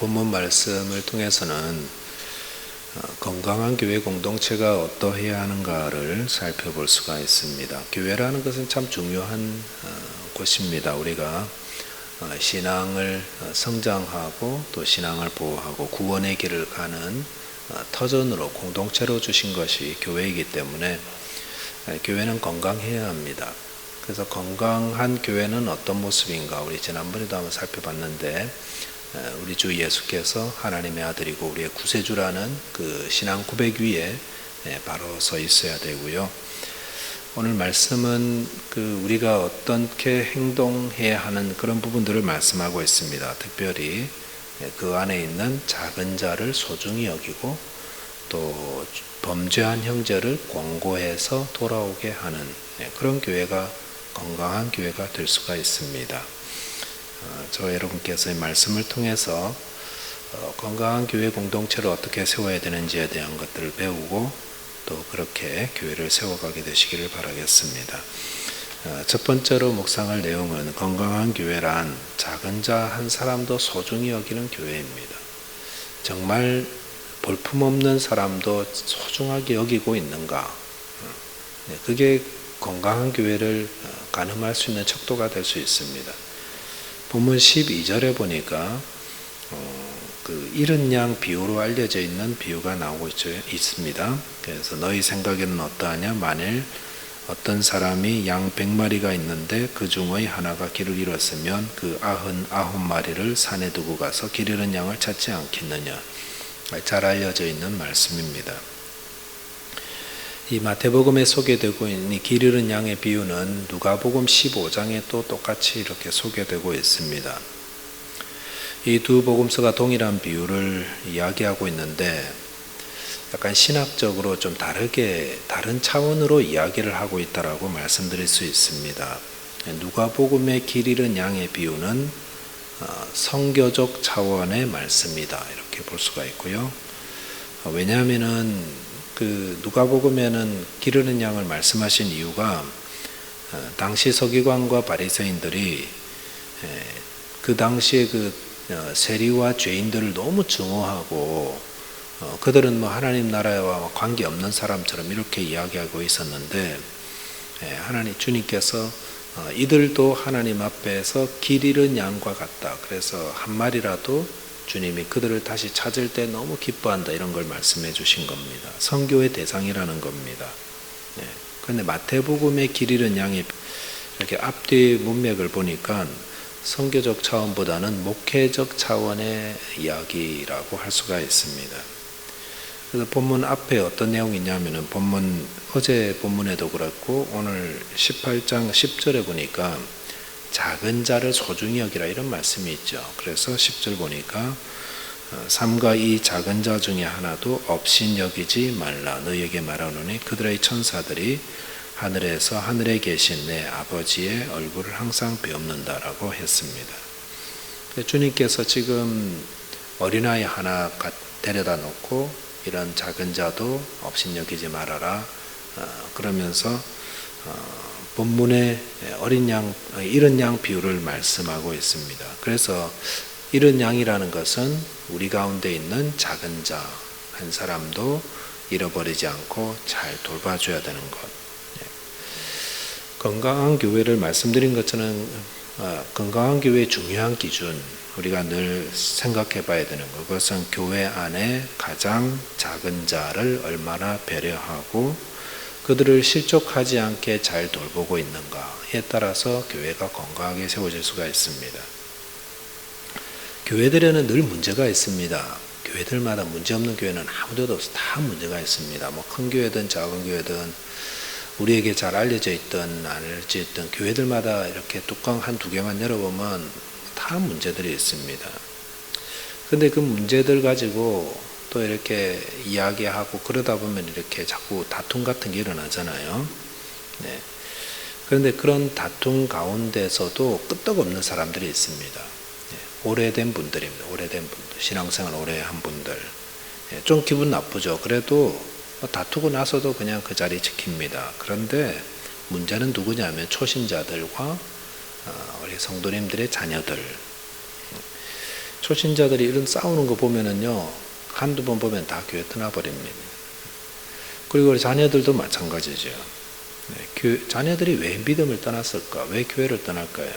본문 말씀을 통해서는 건강한 교회 공동체가 어떠해야 하는가를 살펴볼 수가 있습니다. 교회라는 것은 참 중요한 곳입니다. 우리가 신앙을 성장하고 또 신앙을 보호하고 구원의 길을 가는 터전으로 공동체로 주신 것이 교회이기 때문에 교회는 건강해야 합니다. 그래서 건강한 교회는 어떤 모습인가, 우리 지난번에도 한번 살펴봤는데 우리 주 예수께서 하나님의 아들이고 우리의 구세주라는 그 신앙 고백 위에 바로 서 있어야 되고요. 오늘 말씀은 우리가 어떻게 행동해야 하는 그런 부분들을 말씀하고 있습니다. 특별히 그 안에 있는 작은 자를 소중히 여기고 또 범죄한 형제를 권고해서 돌아오게 하는 그런 교회가 건강한 교회가 될 수가 있습니다. 저 여러분께서 이 말씀을 통해서 건강한 교회 공동체를 어떻게 세워야 되는지에 대한 것들을 배우고 또 그렇게 교회를 세워가게 되시기를 바라겠습니다. 첫 번째로 묵상할 내용은 건강한 교회란 작은 자 한 사람도 소중히 여기는 교회입니다. 정말 볼품없는 사람도 소중하게 여기고 있는가? 그게 건강한 교회를 가늠할 수 있는 척도가 될 수 있습니다. 본문 12절에 보니까 잃은 양 비유로 알려져 있는 비유가 나오고 있습니다. 그래서 너희 생각에는 어떠하냐? 만일 어떤 사람이 양 100마리가 있는데 그 중의 하나가 길을 잃었으면 그 99마리를 산에 두고 가서 길 잃은 양을 찾지 않겠느냐? 잘 알려져 있는 말씀입니다. 이 마태복음에 소개되고 있는 이 길 잃은 양의 비유는 누가복음 15장에 또 똑같이 이렇게 소개되고 있습니다. 이 두 복음서가 동일한 비유를 이야기하고 있는데 약간 신학적으로 좀 다른 차원으로 이야기를 하고 있다라고 말씀드릴 수 있습니다. 누가복음의 길 잃은 양의 비유는 성교적 차원의 말씀이다 이렇게 볼 수가 있고요. 왜냐하면은 누가복음에는 길 잃은 양을 말씀하신 이유가 당시 서기관과 바리새인들이 그 당시에 세리와 죄인들을 너무 증오하고 그들은 하나님 나라와 관계없는 사람처럼 이렇게 이야기하고 있었는데 하나님 주님께서 이들도 하나님 앞에서 길 잃은 양과 같다. 그래서 한 마리라도 주님이 그들을 다시 찾을 때 너무 기뻐한다 이런 걸 말씀해 주신 겁니다. 선교의 대상이라는 겁니다. 그런데 마태복음의 길 잃은 양의 이렇게 앞뒤 문맥을 보니까 선교적 차원보다는 목회적 차원의 이야기라고 할 수가 있습니다. 그래서 본문 앞에 어떤 내용이 있냐면은 어제 본문에도 그렇고 오늘 18장 10절에 보니까 작은 자를 소중히 여기라 이런 말씀이 있죠. 그래서 10절 보니까 삼가 이 작은 자 중에 하나도 업신 여기지 말라. 너희에게 말하노니 그들의 천사들이 하늘에서 하늘에 계신 내 아버지의 얼굴을 항상 배웁는다라고 했습니다. 주님께서 지금 어린아이 하나 데려다 놓고 이런 작은 자도 업신 여기지 말아라 그러면서 본문에 잃은 양 비유를 말씀하고 있습니다. 그래서 잃은 양이라는 것은 우리 가운데 있는 작은 자 한 사람도 잃어버리지 않고 잘 돌봐줘야 되는 것. 건강한 교회를 말씀드린 것처럼 건강한 교회의 중요한 기준 우리가 늘 생각해 봐야 되는 것. 그것은 교회 안에 가장 작은 자를 얼마나 배려하고 그들을 실족하지 않게 잘 돌보고 있는가에 따라서 교회가 건강하게 세워질 수가 있습니다. 교회들에는 늘 문제가 있습니다. 교회들마다 문제없는 교회는 아무 데도 없어. 다 문제가 있습니다. 큰 교회든 작은 교회든 우리에게 잘 알려져 있든 안 알려져 있든 교회들마다 이렇게 뚜껑 한두 개만 열어보면 다 문제들이 있습니다. 근데 그 문제들 가지고 또 이렇게 이야기하고 그러다 보면 이렇게 자꾸 다툼 같은 게 일어나잖아요. 그런데 그런 다툼 가운데서도 끄떡없는 사람들이 있습니다. 오래된 분들입니다. 오래된 분들, 신앙생활 오래 한 분들. 좀 기분 나쁘죠. 그래도 다투고 나서도 그냥 그 자리 지킵니다. 그런데 문제는 누구냐면 초신자들과 우리 성도님들의 자녀들. 초신자들이 이런 싸우는 거 보면은요, 한두 번 보면 다 교회 떠나버립니다. 그리고 우리 자녀들도 마찬가지죠. 자녀들이 왜 믿음을 떠났을까? 왜 교회를 떠날까요?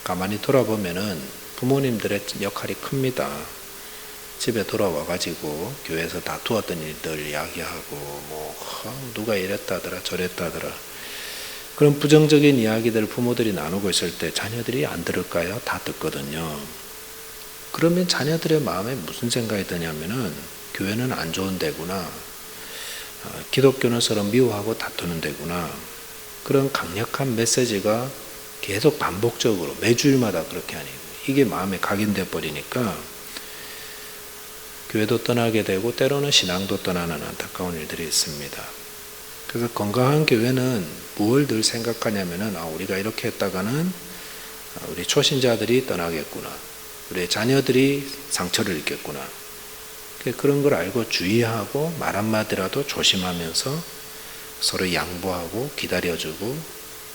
가만히 돌아보면은 부모님들의 역할이 큽니다. 집에 돌아와가지고 교회에서 다투었던 일들 이야기하고 누가 이랬다더라 저랬다더라 그런 부정적인 이야기들을 부모들이 나누고 있을 때 자녀들이 안 들을까요? 다 듣거든요. 그러면 자녀들의 마음에 무슨 생각이 드냐면은 교회는 안 좋은 데구나, 기독교는 서로 미워하고 다투는 데구나, 그런 강력한 메시지가 계속 반복적으로 매주일마다 그렇게 하니 이게 마음에 각인돼 버리니까 교회도 떠나게 되고 때로는 신앙도 떠나는 안타까운 일들이 있습니다. 그래서 건강한 교회는 무엇을 늘 생각하냐면은 우리가 이렇게 했다가는 우리 초신자들이 떠나겠구나, 우리 자녀들이 상처를 입겠구나, 그런 걸 알고 주의하고 말 한마디라도 조심하면서 서로 양보하고 기다려주고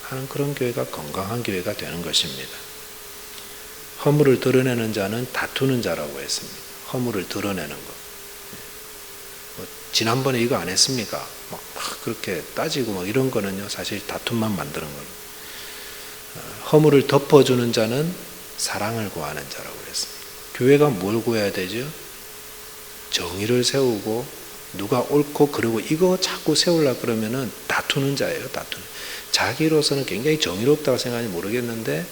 하는 그런 교회가 건강한 교회가 되는 것입니다. 허물을 드러내는 자는 다투는 자라고 했습니다. 허물을 드러내는 것. 지난번에 이거 안 했습니까? 막 그렇게 따지고 이런 거는요, 사실 다툼만 만드는 거예요. 허물을 덮어주는 자는 사랑을 구하는 자라고 그랬습니다. 교회가 뭘 구해야 되죠? 정의를 세우고 누가 옳고 그르고 이거 자꾸 세우려고 그러면은 다투는 자예요. 다투는. 자기로서는 굉장히 정의롭다고 생각하는지 모르겠는데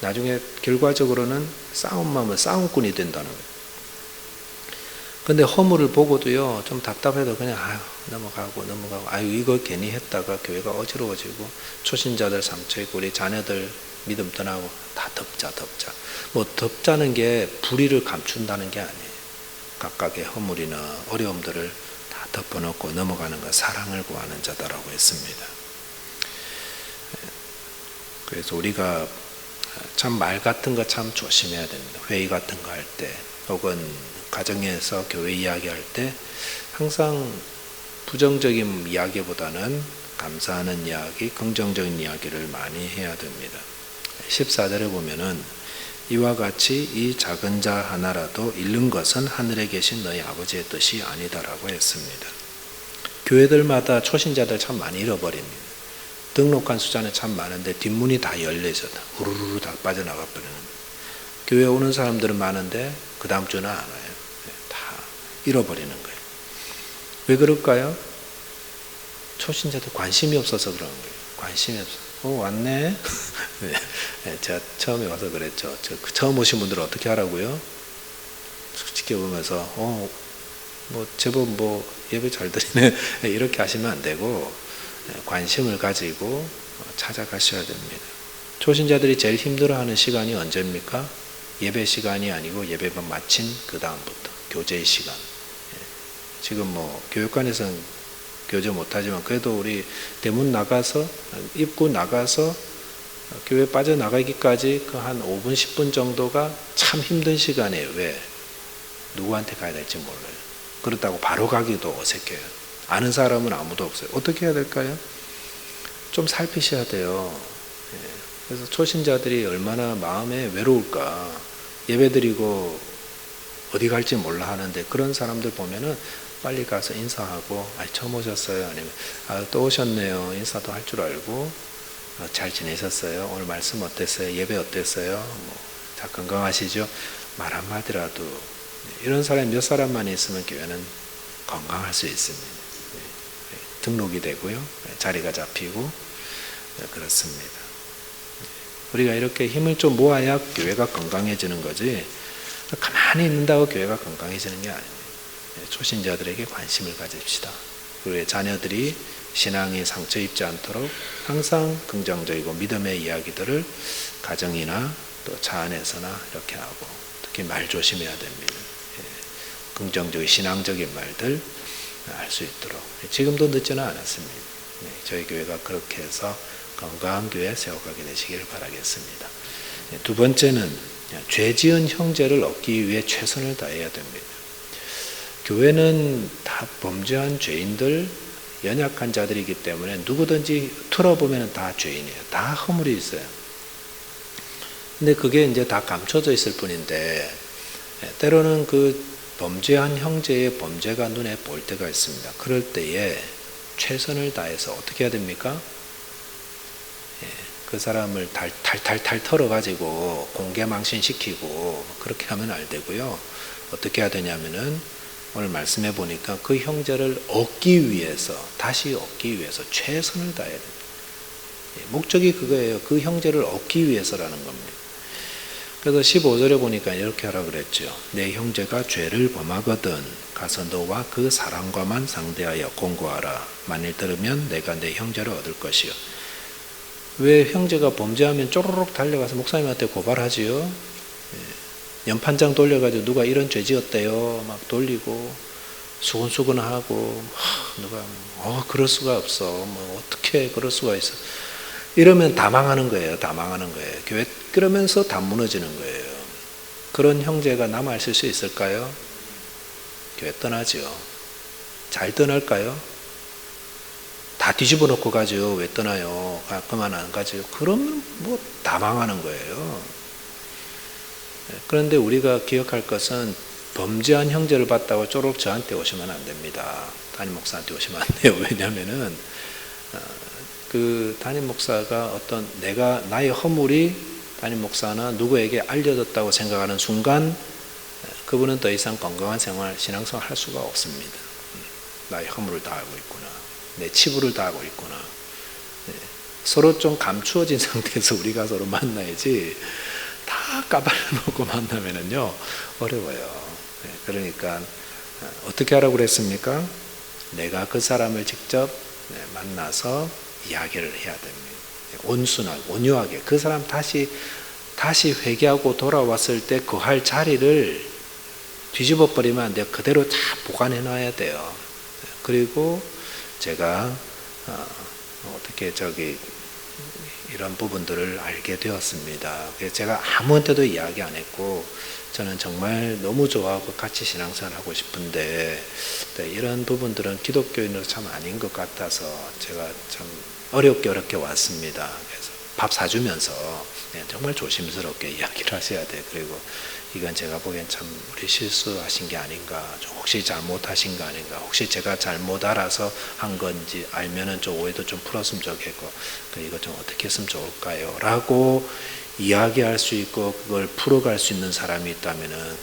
나중에 결과적으로는 싸움꾼이 된다는 거예요. 근데 허물을 보고도요, 좀 답답해도 그냥 넘어가고 이거 괜히 했다가 교회가 어지러워지고 초신자들 상처 있고 우리 자녀들 믿음 떠나고 다 덮자. 덮자는 게 불의를 감춘다는 게 아니에요. 각각의 허물이나 어려움들을 다 덮어놓고 넘어가는 건 사랑을 구하는 자다라고 했습니다. 그래서 우리가 참 말 같은 거 참 조심해야 됩니다. 회의 같은 거 할 때 혹은 가정에서 교회 이야기할 때 항상 부정적인 이야기보다는 감사하는 이야기, 긍정적인 이야기를 많이 해야 됩니다. 14절에 보면은 이와 같이 이 작은 자 하나라도 잃는 것은 하늘에 계신 너희 아버지의 뜻이 아니다라고 했습니다. 교회들마다 초신자들 참 많이 잃어버립니다. 등록한 숫자는 참 많은데 뒷문이 다 열려져 우르르 다 빠져나가 버리는 거예요. 교회 오는 사람들은 많은데 그 다음 주는 안 와요. 다 잃어버리는 거예요. 왜 그럴까요? 초신자들 관심이 없어서 그런 거예요. 관심이 없어. 왔네. 제가 처음에 와서 그랬죠. 처음 오신 분들은 어떻게 하라고요? 지켜보면서 제법 예배 잘 드리네 이렇게 하시면 안 되고 관심을 가지고 찾아가셔야 됩니다. 초신자들이 제일 힘들어하는 시간이 언제입니까? 예배 시간이 아니고 예배만 마친 그 다음부터 교제의 시간. 지금 교육관에서는 교제 못하지만 그래도 우리 대문 나가서 입구 나가서 교회 빠져나가기까지 그 한 5분 10분 정도가 참 힘든 시간이에요. 왜? 누구한테 가야 될지 몰라요. 그렇다고 바로 가기도 어색해요. 아는 사람은 아무도 없어요. 어떻게 해야 될까요? 좀 살피셔야 돼요. 그래서 초신자들이 얼마나 마음에 외로울까. 예배드리고 어디 갈지 몰라 하는데 그런 사람들 보면은 빨리 가서 인사하고 처음 오셨어요? 아니면 또 오셨네요. 인사도 할 줄 알고 잘 지내셨어요? 오늘 말씀 어땠어요? 예배 어땠어요? 다 건강하시죠? 말 한마디라도 이런 사람이 몇 사람만 있으면 교회는 건강할 수 있습니다. 등록이 되고요. 자리가 잡히고 그렇습니다. 우리가 이렇게 힘을 좀 모아야 교회가 건강해지는 거지 가만히 있는다고 교회가 건강해지는 게 아닙니다. 초신자들에게 관심을 가집시다. 우리의 자녀들이 신앙에 상처 입지 않도록 항상 긍정적이고 믿음의 이야기들을 가정이나 또 차 안에서나 이렇게 하고 특히 말 조심해야 됩니다. 긍정적인 신앙적인 말들 할 수 있도록 지금도 늦지는 않았습니다. 저희 교회가 그렇게 해서 건강한 교회 세워가게 되시기를 바라겠습니다. 두 번째는 죄 지은 형제를 얻기 위해 최선을 다해야 됩니다. 교회는 다 범죄한 죄인들, 연약한 자들이기 때문에 누구든지 틀어보면 다 죄인이에요. 다 허물이 있어요. 근데 그게 이제 다 감춰져 있을 뿐인데 때로는 그 범죄한 형제의 범죄가 눈에 보일 때가 있습니다. 그럴 때에 최선을 다해서 어떻게 해야 됩니까? 그 사람을 탈탈탈 털어가지고 공개망신시키고 그렇게 하면 안 되고요. 어떻게 해야 되냐면은 오늘 말씀해 보니까 그 형제를 얻기 위해서, 다시 얻기 위해서 최선을 다해야 됩니다. 목적이 그거예요. 그 형제를 얻기 위해서라는 겁니다. 그래서 15절에 보니까 이렇게 하라 그랬죠. 내 형제가 죄를 범하거든 가서 너와 그 사람과만 상대하여 공고하라. 만일 들으면 내가 내 형제를 얻을 것이요. 왜 형제가 범죄하면 쪼르륵 달려가서 목사님한테 고발하지요? 연판장 돌려가지고 누가 이런 죄 지었대요 막 돌리고 수근수근하고 누가 그럴 수가 없어 뭐 어떻게 그럴 수가 있어 이러면 다 망하는 거예요. 다 망하는 거예요. 교회 그러면서 다 무너지는 거예요. 그런 형제가 남아있을 수 있을까요? 교회 떠나죠. 잘 떠날까요? 다 뒤집어 놓고 가죠. 왜 떠나요? 그만 안 가죠. 그러면 뭐 다 망하는 거예요. 그런데 우리가 기억할 것은 범죄한 형제를 봤다고 쪼록 저한테 오시면 안 됩니다. 담임 목사한테 오시면 안 돼요. 왜냐하면은 그 담임 목사가 어떤 나의 허물이 담임 목사나 누구에게 알려졌다고 생각하는 순간 그분은 더 이상 건강한 신앙생활 할 수가 없습니다. 나의 허물을 다 알고 있구나. 내 치부를 다 알고 있구나. 서로 좀 감추어진 상태에서 우리가 서로 만나야지 다 까발려놓고 만나면은요 어려워요. 그러니까 어떻게 하라고 그랬습니까? 내가 그 사람을 직접 만나서 이야기를 해야 됩니다. 온순하게 온유하게 그 사람 다시 회개하고 돌아왔을 때 그 할 자리를 뒤집어 버리면 안 돼요. 그대로 다 보관해 놔야 돼요. 그리고 제가 어떻게 이런 부분들을 알게 되었습니다. 그래서 제가 아무한테도 이야기 안 했고 저는 정말 너무 좋아하고 같이 신앙생활 하고 싶은데 이런 부분들은 기독교인으로 참 아닌 것 같아서 제가 참 어렵게 왔습니다. 그래서 밥 사주면서 정말 조심스럽게 이야기를 하셔야 돼요. 그리고 이건 제가 보기엔 참 우리 실수하신 게 아닌가, 혹시 잘못하신 거 아닌가, 혹시 제가 잘못 알아서 한 건지 알면은 좀 오해도 좀 풀었으면 좋겠고, 이거 좀 어떻게 했으면 좋을까요? 라고 이야기할 수 있고 그걸 풀어갈 수 있는 사람이 있다면은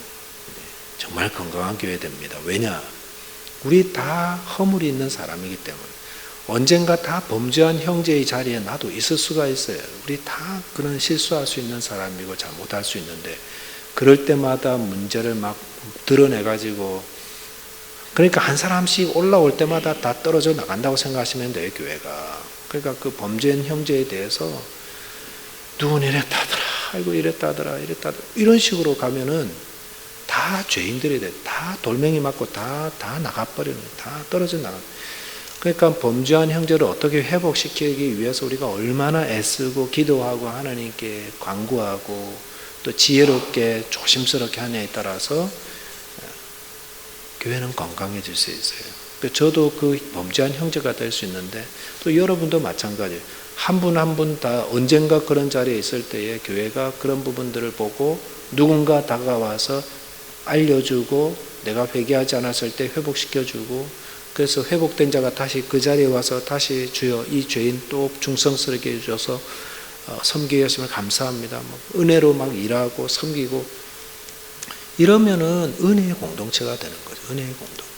정말 건강한 교회 됩니다. 왜냐? 우리 다 허물이 있는 사람이기 때문에 언젠가 다 범죄한 형제의 자리에 나도 있을 수가 있어요. 우리 다 그런 실수할 수 있는 사람이고 잘못할 수 있는데 그럴 때마다 문제를 막 드러내가지고 그러니까 한 사람씩 올라올 때마다 다 떨어져 나간다고 생각하시면 돼요. 교회가. 그러니까 그 범죄한 형제에 대해서 누군 이랬다더라 아이고 이랬다더라 이런 식으로 가면은 다 죄인들이 돼. 다 돌멩이 맞고 다 나가버리는 거예요. 다 떨어져 나가. 그러니까 범죄한 형제를 어떻게 회복시키기 위해서 우리가 얼마나 애쓰고 기도하고 하나님께 간구하고 또 지혜롭게 조심스럽게 하냐에 따라서 교회는 건강해질 수 있어요. 저도 그 범죄한 형제가 될 수 있는데 또 여러분도 마찬가지예요. 한 분 한 분 다 언젠가 그런 자리에 있을 때에 교회가 그런 부분들을 보고 누군가 다가와서 알려주고 내가 회개하지 않았을 때 회복시켜주고 그래서 회복된 자가 다시 그 자리에 와서 다시 주여 이 죄인 또 중성스럽게 해주셔서 섬기게 하시면 감사합니다. 은혜로 막 일하고 섬기고 이러면은 은혜의 공동체가 되는 거죠. 은혜의 공동체.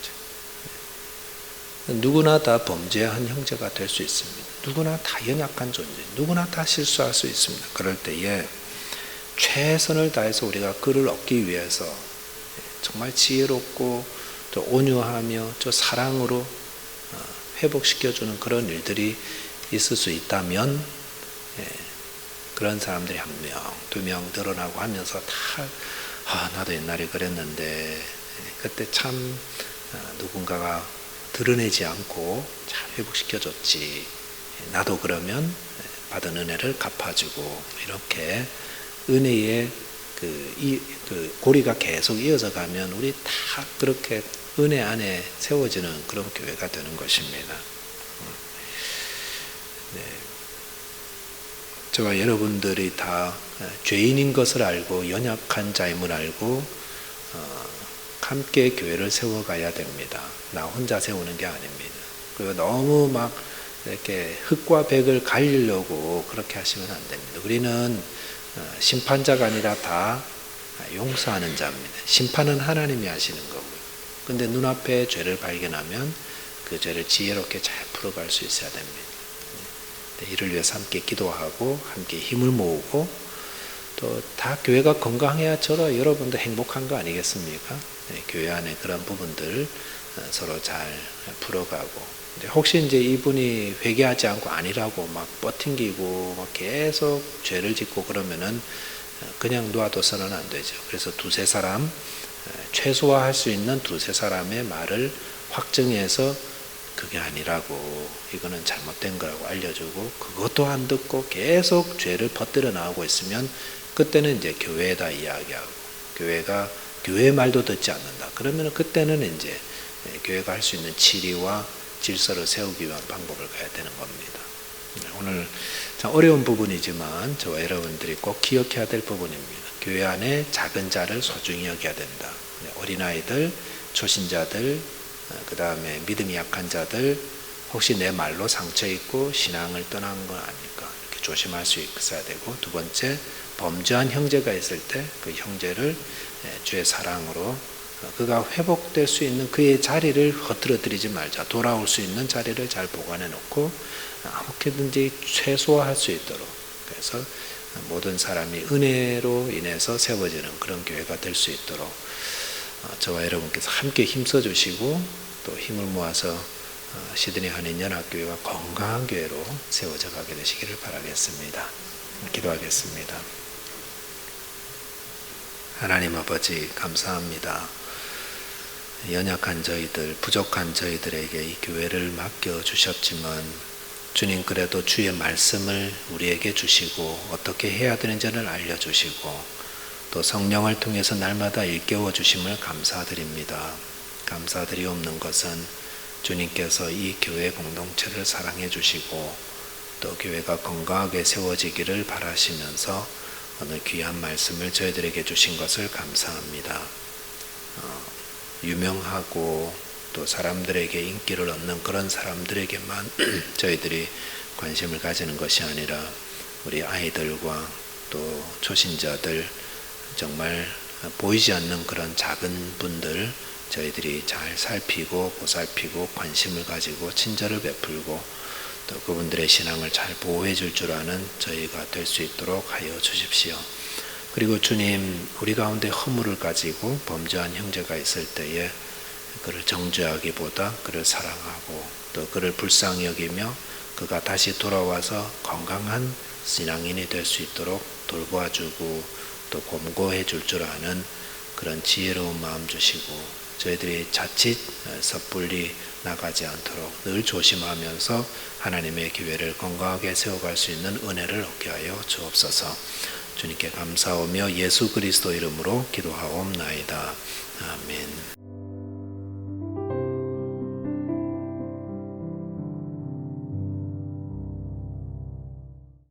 누구나 다 범죄한 형제가 될 수 있습니다. 누구나 다 연약한 존재, 누구나 다 실수할 수 있습니다. 그럴 때에 최선을 다해서 우리가 그를 얻기 위해서 정말 지혜롭고 또 온유하며 저 사랑으로 회복시켜주는 그런 일들이 있을 수 있다면 그런 사람들이 한 명, 두 명 늘어나고 하면서 다 나도 옛날에 그랬는데 그때 참 누군가가 드러내지 않고 잘 회복시켜줬지. 나도 그러면 받은 은혜를 갚아주고 이렇게 은혜의 그 고리가 계속 이어져 가면 우리 다 그렇게 은혜 안에 세워지는 그런 교회가 되는 것입니다. 저와 여러분들이 다 죄인인 것을 알고 연약한 자임을 알고 함께 교회를 세워가야 됩니다. 나 혼자 세우는 게 아닙니다. 그리고 너무 막 이렇게 흙과 백을 갈리려고 그렇게 하시면 안 됩니다. 우리는 심판자가 아니라 다 용서하는 자입니다. 심판은 하나님이 하시는 거고요. 근데 눈앞에 죄를 발견하면 그 죄를 지혜롭게 잘 풀어갈 수 있어야 됩니다. 이를 위해서 함께 기도하고 함께 힘을 모으고 또 다 교회가 건강해야 저러 여러분도 행복한 거 아니겠습니까? 교회 안에 그런 부분들 서로 잘 풀어가고 혹시 이제 이분이 회개하지 않고 아니라고 막 버팅기고 막 계속 죄를 짓고 그러면은 그냥 놔둬서는 안 되죠. 그래서 두세 사람 최소화할 수 있는 두세 사람의 말을 확정해서 그게 아니라고 이거는 잘못된 거라고 알려주고 그것도 안 듣고 계속 죄를 퍼뜨려 나오고 있으면 그때는 이제 교회에다 이야기하고 교회가 교회 말도 듣지 않는다. 그러면 그때는 이제 교회가 할 수 있는 치리와 질서를 세우기 위한 방법을 가야 되는 겁니다. 오늘 참 어려운 부분이지만 저와 여러분들이 꼭 기억해야 될 부분입니다. 교회 안에 작은 자를 소중히 여겨야 된다. 어린아이들, 초신자들, 그 다음에 믿음이 약한 자들, 혹시 내 말로 상처 있고 신앙을 떠난 건 아닐까 이렇게 조심할 수 있어야 되고, 두 번째 범죄한 형제가 있을 때 그 형제를 주의 사랑으로 그가 회복될 수 있는 그의 자리를 흐트러뜨리지 말자. 돌아올 수 있는 자리를 잘 보관해 놓고 어떻게든지 최소화할 수 있도록, 그래서 모든 사람이 은혜로 인해서 세워지는 그런 교회가 될 수 있도록 저와 여러분께서 함께 힘써 주시고 또 힘을 모아서 시드니 한인연합교회가 건강한 교회로 세워져 가게 되시기를 바라겠습니다. 기도하겠습니다. 하나님 아버지 감사합니다. 연약한 저희들, 부족한 저희들에게 이 교회를 맡겨주셨지만 주님 그래도 주의 말씀을 우리에게 주시고 어떻게 해야 되는지를 알려주시고 또 성령을 통해서 날마다 일깨워 주심을 감사드립니다. 감사드리옵는 것은 주님께서 이 교회 공동체를 사랑해 주시고 또 교회가 건강하게 세워지기를 바라시면서 오늘 귀한 말씀을 저희들에게 주신 것을 감사합니다. 유명하고 또 사람들에게 인기를 얻는 그런 사람들에게만 저희들이 관심을 가지는 것이 아니라 우리 아이들과 또 초신자들, 정말 보이지 않는 그런 작은 분들 저희들이 잘 살피고 보살피고 관심을 가지고 친절을 베풀고 또 그분들의 신앙을 잘 보호해 줄 아는 저희가 될 수 있도록 하여 주십시오. 그리고 주님, 우리 가운데 허물을 가지고 범죄한 형제가 있을 때에 그를 정죄하기보다 그를 사랑하고 또 그를 불쌍히 여기며 그가 다시 돌아와서 건강한 신앙인이 될 수 있도록 돌보아주고 또 권고해 줄 아는 그런 지혜로운 마음 주시고 저희들이 자칫 섣불리 나가지 않도록 늘 조심하면서 하나님의 교회를 건강하게 세워갈 수 있는 은혜를 얻게 하여 주옵소서. 주님께 감사하며 예수 그리스도 이름으로 기도하옵나이다. 아멘.